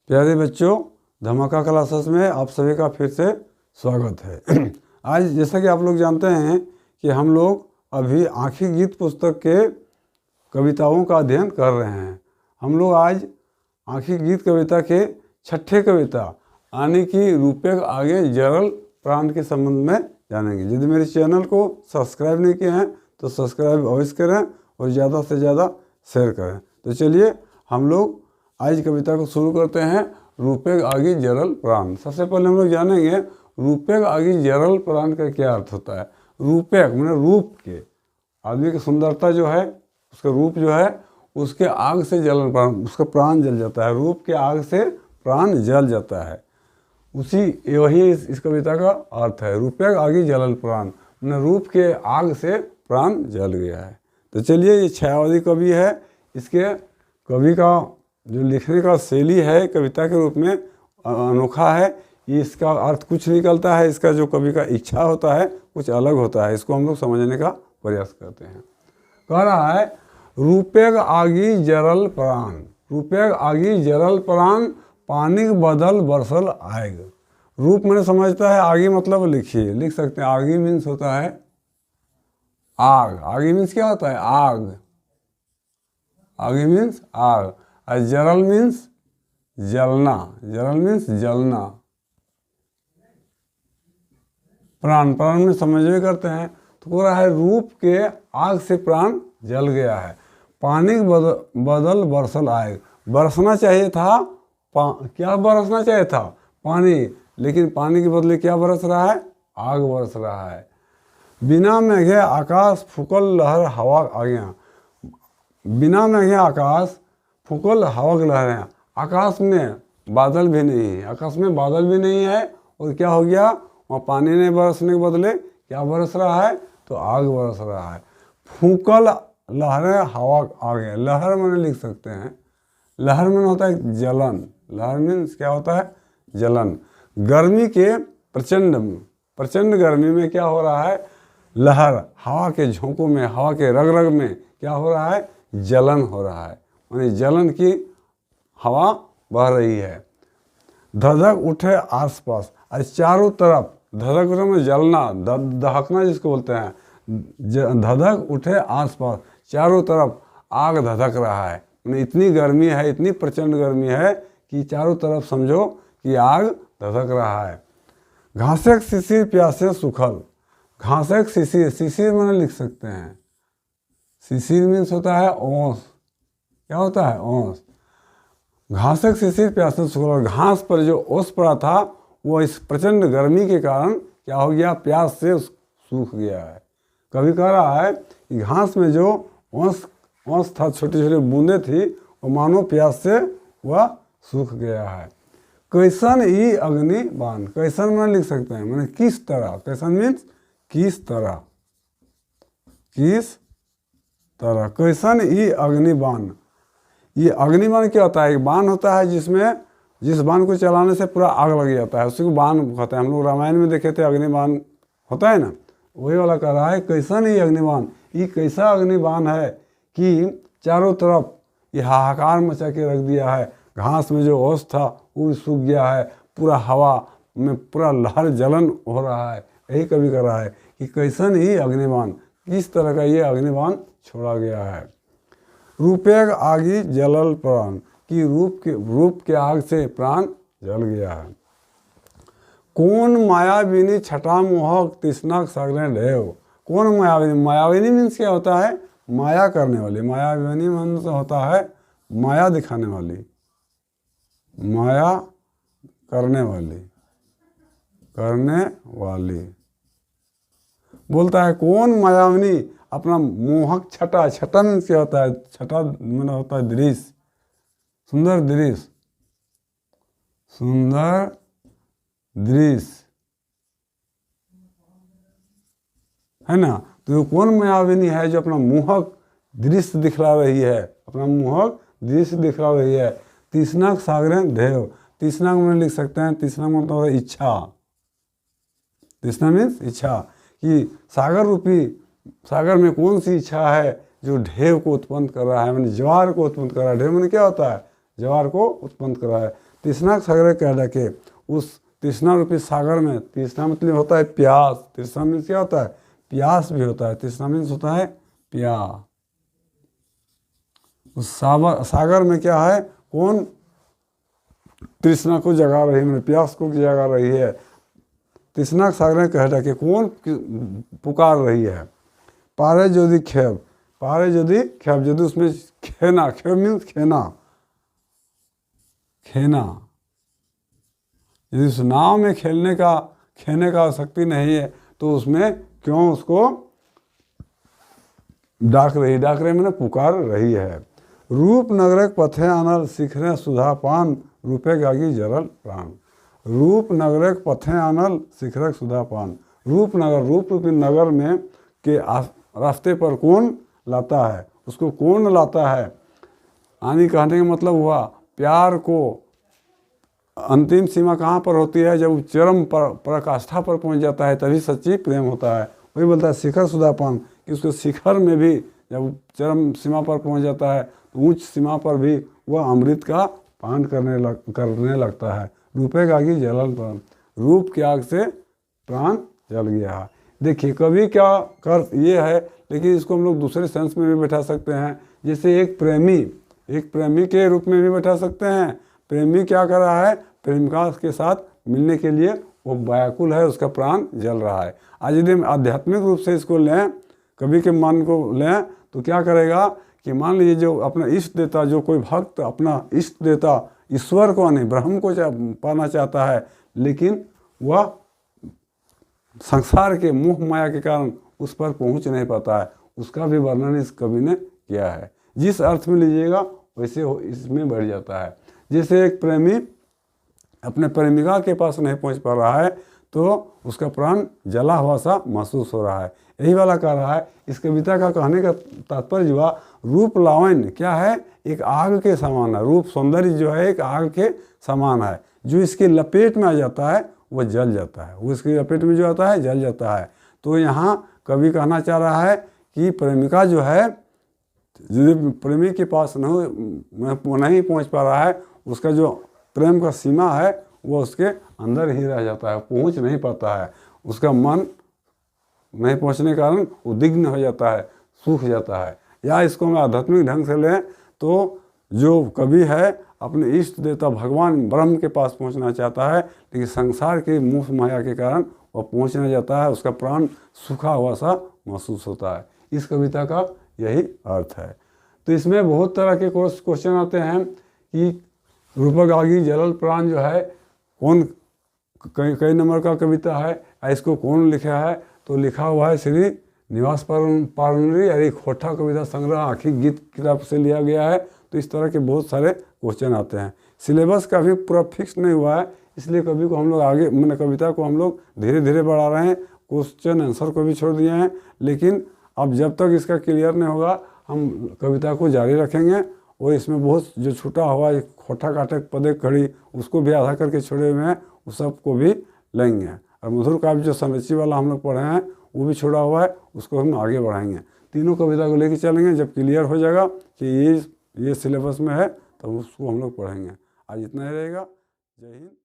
प्यारे बच्चों, धमाका क्लासेस में आप सभी का फिर से स्वागत है। आज जैसा कि आप लोग जानते हैं कि हम लोग अभी आँखी गीत पुस्तक के कविताओं का अध्ययन कर रहे हैं। हम लोग आज आँखी गीत कविता के छठे कविता यानी कि रूपे आगे जरल प्राण के संबंध में जानेंगे। यदि मेरे चैनल को सब्सक्राइब नहीं किए हैं तो सब्सक्राइब अवश्य करें और ज़्यादा से ज़्यादा शेयर करें। तो चलिए हम लोग आज कविता को शुरू करते हैं। रूपे आगे जरल प्राण। सबसे पहले हम लोग जानेंगे रूपे आगे जरल प्राण का क्या अर्थ होता है। रूपे मैंने रूप के, आदमी की सुंदरता जो है, उसका रूप जो है, उसके आग से जलन प्राण, उसका प्राण जल जाता है। रूप के आग से प्राण जल जाता है, वही इस कविता का अर्थ है। रूपे आगे जलल प्राण, मैंने रूप के आग से प्राण जल गया है। तो चलिए, ये छायावादी कवि है। इसके कवि का जो लिखने का शैली है कविता के रूप में अनोखा है। ये इसका अर्थ कुछ निकलता है, इसका जो कवि का इच्छा होता है कुछ अलग होता है। इसको हम लोग समझने का प्रयास करते हैं। कह रहा है रूपे आगी जरल प्राण, रूपे आगी जरल प्राण, पानी बदल बरसल आएग। रूप मैंने समझता है आगी मतलब लिखिए, लिख सकते हैं। आगी मीन्स होता है आग। आगी मीन्स क्या होता है? आग। आगी मीन्स आग। और जरल मीन्स जलना। जरल मीन्स जलना। प्राण, प्राण में समझ में करते हैं तो हो रहा है रूप के आग से प्राण जल गया है। पानी बदल बरसल आए। बरसना चाहिए था, क्या बरसना चाहिए था? पानी, लेकिन पानी के बदले क्या बरस रहा है? आग बरस रहा है। बिना मेघे आकाश फूकल लहर हवा आ गया। बिना मेघे आकाश फूकल हवा की लहरें। आकाश में बादल भी नहीं है, आकाश में बादल भी नहीं है। और क्या हो गया? वहाँ पानी नहीं बरसने के बदले क्या बरस रहा है? तो आग बरस रहा है। फूकल लहरें हवा आ गया। लहर मैंने लिख सकते हैं। लहर में होता है जलन। लहर मीन्स क्या होता है? जलन। गर्मी के प्रचंड गर्मी में क्या हो रहा है? लहर, हवा के झोंकों में, हवा के रग रग में क्या हो रहा है? जलन हो रहा है, यानी जलन की हवा बह रही है। धधक उठे आसपास, और चारों तरफ धधक उठे में जलना, दहकना जिसको बोलते हैं। धधक उठे आसपास, चारों तरफ आग धधक रहा है। यानी इतनी गर्मी है, इतनी प्रचंड गर्मी है कि चारों तरफ समझो कि आग धधक रहा है। घासे शिशिर प्यासे सुखल। घासे शिशिर, शिशिर मैंने लिख सकते हैं। शिशिर मीन्स होता है ओस। क्या होता है? ओस। घासक शिशिर प्यासे सुखल। और घास पर जो ओस पड़ा था वो इस प्रचंड गर्मी के कारण क्या हो गया? प्यास से सूख गया है। कभी कह रहा है कि घास में जो ओस था, छोटी छोटी बूंदे थी, वो मानो प्यास से वह सूख गया है। कैसन ई अग्नि बाण। कैसन मैंने लिख सकते हैं, मैंने किस तरह। कैसन मीन्स किस तरह, किस तरह। कैसन ई अग्नि बाण। ये अग्निबाण क्या होता है? एक बाण होता है जिस बाण को चलाने से पूरा आग लग जाता है, उसी को बाण कहते हैं। हम लोग रामायण में देखे थे अग्निबाण होता है ना, वही वाला कह रहा है कैसन ही अग्निबाण। ये कैसा अग्निबाण है कि चारों तरफ ये हाहाकार मचा के रख दिया है। घास में जो ओस था वो सूख गया है, पूरा हवा में पूरा लहर जलन हो रहा है। यही कवि कह रहा है कि कैसन ही अग्निबाण, किस तरह का ये अग्निबाण छोड़ा गया है। रूपे आगी जलल प्राण, कि रूप के आग से प्राण जल गया है। कौन मायाविनी छटा मोहक तृष्णा सागरे ढेव। कौन मायाविनी? मायाविनी मीन्स क्या होता है? माया करने वाली। मायाविनी मीन्स होता है माया दिखाने वाली, माया करने वाली, करने वाली। बोलता है कौन मायाविनी अपना मोहक छटा। छटा मीन्स क्या होता है? छटा मतलब होता है दृश्य, सुंदर दृश्य, सुंदर दृश्य, है ना। तो ये कौन मायाविनी है जो अपना मोहक दृश्य दिखला रही है, अपना मोहक दृश्य दिखला रही है। तृष्णा सागरे ढेव। तृष्णा को मैंने लिख सकते हैं, तृष्णा मतलब है इच्छा। तृष्णा मीन्स इच्छा, कि सागर रूपी, सागर में कौन सी इच्छा है जो ढेव को उत्पन्न कर रहा है, मैंने ज्वार को उत्पन्न कर रहा है। ढेव मैंने क्या होता है? ज्वार को उत्पन्न कर रहा है। तृष्णा सागर कह डके, उस तृष्णा रूपी सागर में, तृष्णा मतलब होता है प्यास, तृष्णा मीन्स क्या होता है, प्यास भी होता है, तृष्णा मीन्स होता है प्यास। उस सागर में क्या है, कौन तृष्णा को जगा रही है, प्यास को जगा रही है, तृष्णा सागर कह डके, कौन पुकार रही है। पारे यदि खेब, पारे यदि खेब, यदि उसमें खेना, खेब मीन्स खेना, खेना, यदि उस नाव में खेने का शक्ति नहीं है तो उसमें क्यों उसको डाक रही मैंने पुकार रही है। रूप नगर पथे आनल शिखरे सुधा पान, रूपे गागी जरल प्राण। रूप नगर पथे आनल शिखरक सुधा पान, रूपनगर, रूप रूपी नगर में के रास्ते पर कौन लाता है, उसको कौन लाता है। आनी कहने का मतलब हुआ प्यार को अंतिम सीमा कहाँ पर होती है, जब चरम पराकाष्ठा पर पहुँच जाता है तभी सच्ची प्रेम होता है। वही बोलता है शिखर सुधापान, कि उसके शिखर में भी जब चरम सीमा पर पहुँच जाता है तो ऊंच सीमा पर भी वह अमृत का पान करने लगता है। रूपे गागी जलन प्राण, रूप की आग से प्राण जल गया। देखिए कवि क्या कर ये है, लेकिन इसको हम लोग दूसरे सेंस में भी बैठा सकते हैं। जैसे एक प्रेमी के रूप में भी बैठा सकते हैं। प्रेमी क्या कर रहा है, प्रेमिका के साथ मिलने के लिए वो व्याकुल है, उसका प्राण जल रहा है। आज यदि हम आध्यात्मिक रूप से इसको लें, कवि के मन को लें, तो क्या करेगा कि मान लीजिए जो अपना इष्ट देता, जो कोई भक्त अपना इष्ट देता ईश्वर को नहीं ब्रह्म को पाना चाहता है, लेकिन वह संसार के मोह माया के कारण उस पर पहुंच नहीं पाता है, उसका भी वर्णन इस कवि ने किया है। जिस अर्थ में लीजिएगा वैसे इसमें बढ़ जाता है। जैसे एक प्रेमी अपने प्रेमिका के पास नहीं पहुंच पा रहा है तो उसका प्राण जला हुआ सा महसूस हो रहा है। यही वाला कह रहा है। इस कविता का कहने का तात्पर्य हुआ रूप लावण्य क्या है, एक आग के समान है। रूप सौंदर्य जो है एक आग के समान है, जो इसके लपेट में आ जाता है वह जल जाता है, वो इसके लपेट में जो आता है जल जाता है। तो यहाँ कवि कहना चाह रहा है कि प्रेमिका जो है, यदि प्रेमी के पास नहीं पहुँच पा रहा है, उसका जो प्रेम का सीमा है वो उसके अंदर ही रह जाता है, पहुँच नहीं पाता है, उसका मन नहीं पहुँचने के कारण उद्विग्न हो जाता है, सूख जाता है। या इसको हम आध्यात्मिक ढंग से लें तो जो कवि है अपने इष्ट देवता भगवान ब्रह्म के पास पहुंचना चाहता है, लेकिन संसार के मोह माया के कारण वह पहुंच नहीं जाता है, उसका प्राण सूखा हुआ सा महसूस होता है। इस कविता का यही अर्थ है। तो इसमें बहुत तरह के क्वेश्चन आते हैं कि रूपगागी जलल प्राण जो है कौन कई नंबर का कविता है, इसको कौन लिखा है, तो लिखा हुआ है श्री निवास पारनरी, यानी खोटा कविता संग्रह आखिर गीत किताब से लिया गया है। तो इस तरह के बहुत सारे क्वेश्चन आते हैं। सिलेबस का भी पूरा फिक्स नहीं हुआ है, इसलिए कवि को हम लोग आगे मैंने कविता को हम लोग धीरे धीरे बढ़ा रहे हैं, क्वेश्चन आंसर को भी छोड़ दिए हैं। लेकिन अब जब तक इसका क्लियर नहीं होगा हम कविता को जारी रखेंगे। और इसमें बहुत जो छूटा हुआ खोटा काटक पदे खड़ी उसको भी आधा करके छोड़े हुए हैं, उस सब को भी लेंगे। और मधुर काव्य जो संरचि वाला हम लोग पढ़े हैं वो भी छोड़ा हुआ है, उसको हम आगे बढ़ाएंगे। तीनों कविता को लेके चलेंगे, जब क्लियर हो जाएगा कि ये सिलेबस में है तब उसको हम लोग पढ़ेंगे। आज इतना ही रहेगा। जय हिंद।